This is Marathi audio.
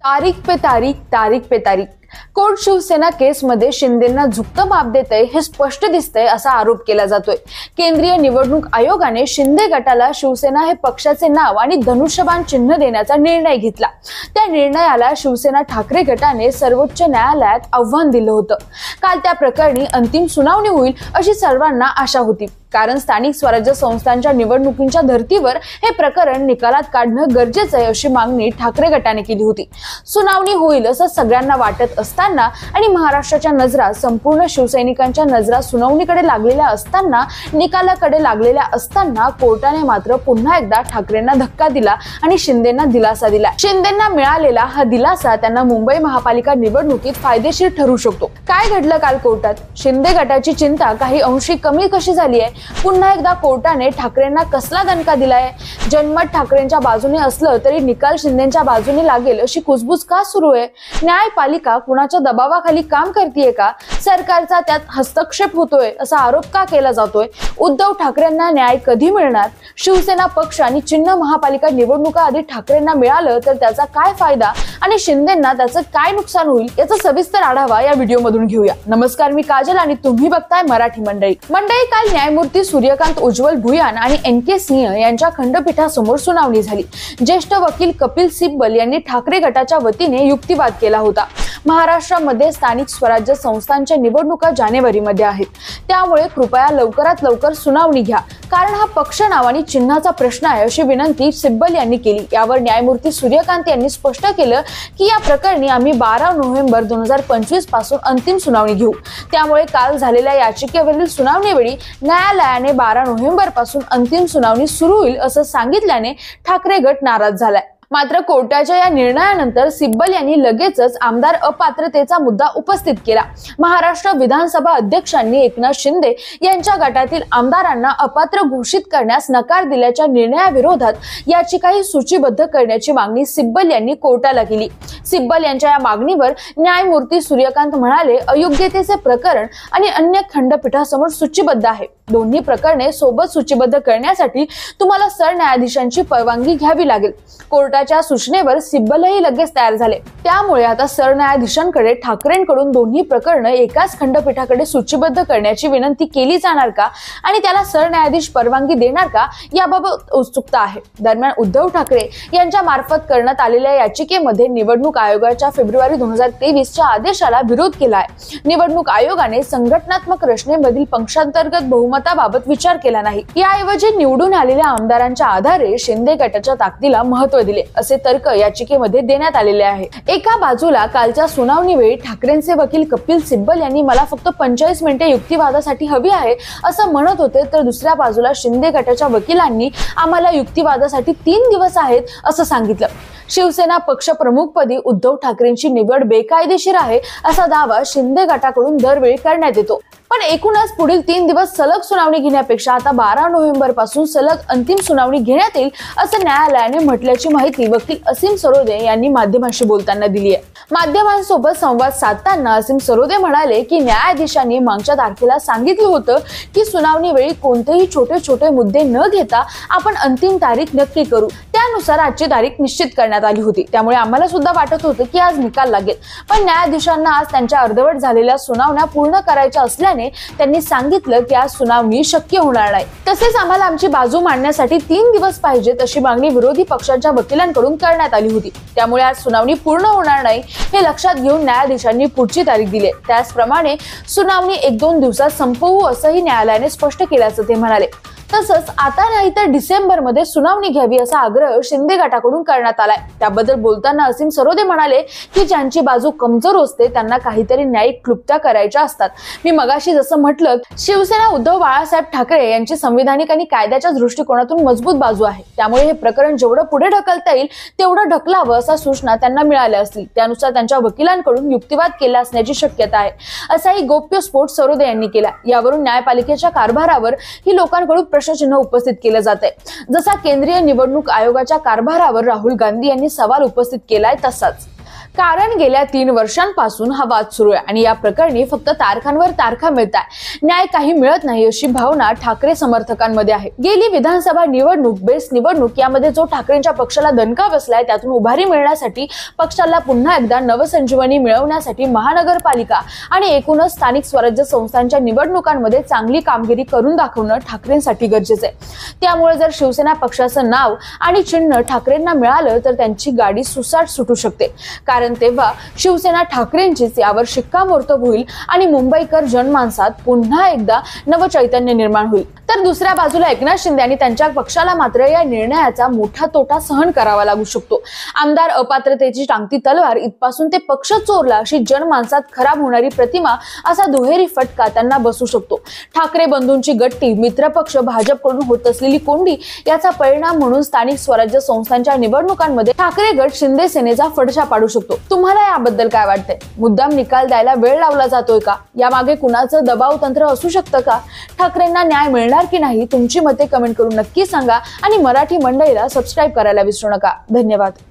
तारीख पे तारीख, तारीख पे तारीख, कोर्ट शिवसेना केसमध्ये शिंदेंना झुकतं माप देतंय हे स्पष्ट दिसतंय असा आरोप केला जातोय। केंद्रीय निवडणूक आयोगाने शिंदे गटाला शिवसेना हे पक्षाचे नाव आणि धनुष्यबाण चिन्ह देण्याचा निर्णय घेतला। त्या निर्णयाला शिवसेना ठाकरे गटाने सर्वोच्च न्यायालयात आव्हान दिलं होतं। काल त्या प्रकरणी अंतिम सुनावणी होईल अशी सर्वांना आशा होती, कारण स्थानिक स्वराज्य संस्थांच्या निवडणुकींच्या धर्तीवर हे प्रकरण निकालात काढणं गरजेचं आहे अशी मागणी ठाकरे गटाने केली होती। सुनावणी होईल असं सगळ्यांना वाटत असताना आणि महाराष्ट्राच्या नजरा संपूर्ण शिवसैनिकांच्या नजरा सुनावणीकडे लागलेल्या असताना, निकालाकडे लागलेल्या असताना कोर्टाने मात्र पुन्हा एकदा ठाकरेंना धक्का दिला आणि शिंदेंना दिलासा दिला। शिंदेंना मिळालेला हा दिलासा त्यांना मुंबई महापालिका निवडणुकीत फायदेशीर ठरू शकतो। काय घडलं काल कोर्टात? शिंदे गटाची चिंता काही अंशी कमी कशी झाली आहे? पुन्हा एकदा कोर्टाने ठाकरेंना कसला दणका दिलाय? जनमत ठाकरेंच्या बाजूने असलं तरी निकाल शिंदेंच्या बाजूने लागेल अशी कुजबुज का सुरू आहे? न्यायपालिका कुणाच्या दबावाखाली काम करतेय का? सरकारचा त्यात हस्तक्षेप होतोय असा आरोप का केला जातोय? उद्धव ठाकरेंना न्याय कधी मिळणार? शिवसेना पक्ष आणि चिन्ह महापालिका निवडणुका आधी ठाकरेंना मिळालं तर त्याचा काय फायदा आणि शिंदेंना त्याचं काय नुकसान होईल याचा सविस्तर आढावा या व्हिडिओ मधून घेऊया। नमस्कार, मी काजल आणि तुम्ही बघताय मराठी मंडळी। काल न्यायमूर्ती सूर्यकांत उज्ज्वल भुयान आणि NK सिंह यांच्या खंडपीठासमोर सुनावणी झाली। ज्येष्ठ वकील कपिल सिब्बल यांनी ठाकरे गटाच्या वतीने युक्तिवाद केला होता। महाराष्ट्रामध्ये स्थानिक स्वराज्य संस्थांच्या निवडणुका जानेवारीमध्ये आहेत, त्यामुळे कृपया लवकरात लवकर सुनावणी घ्या, कारण हा पक्ष नाव आणि चिन्हाचा प्रश्न आहे अशी विनंती सिब्बल यांनी केली। यावर न्यायमूर्ती सूर्यकांत यांनी स्पष्ट केलं की या प्रकरणी आम्ही 12 नोव्हेंबर 2025 पासून अंतिम सुनावणी घेऊ। त्यामुळे काल झालेल्या याचिकेवरील सुनावणीवेळी न्यायालयाने 12 नोव्हेंबर पासून अंतिम सुनावणी सुरू होईल असं सांगितल्याने ठाकरे गट नाराज झालाय। मात्र कोर्टाच्या या निर्णयानंतर सिब्बल यांनी लगेचच आमदार अपात्रतेचा मुद्दा उपस्थित केला। महाराष्ट्र विधानसभा अध्यक्षांनी एकनाथ शिंदे यांच्या गटातील आमदारांना अपात्र घोषित करण्यास नकार दिल्याच्या निर्णयाविरोधात याचिकाही सूचीबद्ध करण्याची मागणी सिब्बल यांनी कोर्टाला केली। सिब्बल यांच्या या मागणीवर न्यायमूर्ती सूर्यकांत म्हणाले, अयोग्यतेचे प्रकरण आणि अन्य खंडपीठासमोर सूचीबद्ध आहे। दोन्ही प्रकरणे सोबत सूचीबद्ध करण्यासाठी तुम्हाला सरन्यायाधीशांची परवानगी घ्यावी लागेल। कोर्टाच्या सूचनेवर सिब्बलही लगेच तयार झाले। त्यामुळे आता सरन्यायाधीशांकडे ठाकरेंकडून दोन्ही प्रकरणे एकाच खंडपीठाकडे सूचीबद्ध करण्याची विनंती केली जाणार का आणि त्याला सरन्यायाधीश परवानगी देणार का याबाबत उत्सुकता आहे। दरम्यान उद्धव ठाकरे यांच्या मार्फत करण्यात आलेल्या याचिकेमध्ये निवडणूक आयोगाच्या फेब्रुवारी 2023 च्या आदेशाला विरोध केला आहे। निवडणूक आयोगाने संघटनात्मक रचनेमधील पक्षांतर्गत बहुमताबाबत विचार केला नाही, याऐवजी निवडून आलेल्या आमदारांच्या आधारे शिंदे गटाच्या ताकदीला महत्त्व दिले असे तर्क याचिकेमध्ये देण्यात आलेले आहे। एका बाजूला कालच्या सुनावणीवेळी ठाकरेंचे वकील कपिल सिब्बल यांनी मला फक्त 45 मिनिटे युक्तिवादासाठी हवी आहे असं म्हणत होते, तर दुसऱ्या बाजूला शिंदे गटाच्या वकिलांनी आम्हाला युक्तिवादासाठी 3 दिवस आहेत असं सांगितलं। शिवसेना पक्ष प्रमुखपदी उद्धव ठाकरेंची निवड बेकायदेशीर आहे असा दावा शिंदे गटाकडून दरवेळी करण्यात येतो, पण एकूणच पुढील 3 दिवस सलग सुनावणी घेण्यापेक्षा आता 12 नोव्हेंबर पासून सलग अंतिम सुनावणी घेण्यात येईल असं न्यायालयाने म्हटल्याची माहिती वकील असीम सरोदे यांनी माध्यमांशी बोलताना दिली आहे। माध्यमांसोबत संवाद साधताना असीम सरोदे म्हणाले की न्यायाधीशांनी मागच्या तारखेला सांगितलं होतं की सुनावणी वेळी कोणतेही छोटे छोटे मुद्दे न घेता आपण अंतिम तारीख नक्की करू। त्यानुसार आजची तारीख निश्चित करण्यात आली होती, त्यामुळे आम्हाला सुद्धा वाटत होतं की आज निकाल लागेल, पण न्यायाधीशांना आज त्यांच्या अर्धवट झालेल्या सुनावण्या पूर्ण करायच्या असल्याने त्यांनी सांगितलं की आज सुनावणी शक्य होणार नाही। तसेच आम्हाला आमची बाजू मांडण्यासाठी 3 दिवस पाहिजेत अशी मागणी विरोधी पक्षांच्या वकिलांकडून करण्यात आली होती। त्यामुळे आज सुनावणी पूर्ण होणार नाही हे लक्षात घेऊन न्यायाधीशांनी पुढची तारीख दिली। त्याचप्रमाणे सुनावणी 1-2 दिवसात संपवू असंही न्यायालयाने स्पष्ट केल्याचं ते म्हणाले। तसंच आता नाही तर डिसेंबर मध्ये सुनावणी घ्यावी असा आग्रह शिंदे गटाकडून करण्यात आलाय। त्याबद्दल बोलताना असीम सरोदे म्हणाले की ज्यांची बाजू कमजोर असते त्यांना काहीतरी न्यायिक क्लुप्त्या करायच्या असतात। मी मगाशी जसं म्हटलं, शिवसेना उद्धव बाळासाहेब ठाकरे यांची संविधानिक आणि कायद्याच्या दृष्टिकोनातून मजबूत बाजू आहे, त्यामुळे हे प्रकरण जेवढं पुढे ढकलता येईल तेवढं ढकलावं असा सूचना त्यांना मिळाल्या असतील। त्यानुसार त्यांच्या वकिलांकडून युक्तिवाद केला असण्याची शक्यता आहे असाही गौप्यस्फोट सरोदे यांनी केला। यावरून न्यायपालिकेच्या कारभारावर ही लोकांकडून प्रश्नचिन्ह उपस्थित केलं जात आहे। जसा केंद्रीय निवडणूक आयोगाच्या कारभारावर राहुल गांधी यांनी सवाल उपस्थित केलाय तसाच कारण गेल्या 3 वर्षांपासून हा वाद सुरू आहे आणि या प्रकरणी फक्त तारखांवर तारखा मिळतात, न्याय काही मिळत नाही अशी भावना ठाकरे समर्थकांमध्ये आहे। गेली विधानसभा निवडणूक, बेस्ट निवडणूक यामध्ये जो ठाकरेंच्या पक्षाला दणका बसलाय त्यातून उभारी मिळण्यासाठी, पक्षाला पुन्हा एकदा नवसंजीवनी मिळवण्यासाठी महानगरपालिका आणि एकूणच स्थानिक स्वराज्य संस्थांच्या निवडणुकांमध्ये चांगली कामगिरी करून दाखवणं ठाकरेंसाठी गरजेचं आहे। त्यामुळे जर शिवसेना पक्षाचं नाव आणि चिन्ह ठाकरेंना मिळालं तर त्यांची गाडी सुसाट सुटू शकते, कारण तेव्हा शिवसेना ठाकरेंचीच यावर शिक्कामोर्तब होईल आणि मुंबईकर जनमानसात पुन्हा एकदा नवचैतन्य निर्माण होईल। तर दुसऱ्या बाजूला एकनाथ शिंदे आणि त्यांच्या पक्षाला मात्र या निर्णयाचा मोठा तोटा सहन करावा लागू शकतो। आमदार अपात्रतेची टांगती तलवार इथपासून ते पक्ष चोरला अशी जनमानसात खराब होणारी प्रतिमा असा दुहेरी फटका त्यांना बसू शकतो। ठाकरे बंधूंची गट्टी, मित्रपक्ष भाजपकडून होत असलेली कोंडी याचा परिणाम म्हणून स्थानिक स्वराज्य संस्थांच्या निवडणुकांमध्ये ठाकरे गट शिंदे सेनेचा फडशा पाडू शकतो। तुम्हाला याबद्दल काय वाटतंय? मुद्दाम निकाल द्यायला वेळ लावला जातोय का? यामागे कुणाचं दबाव तंत्र असू शकतं का? ठाकरेंना न्याय मिळणार की नाही? तुमची मते कमेंट करून नक्की सांगा आणि मराठी मंडईला सबस्क्राईब करायला विसरू नका। धन्यवाद।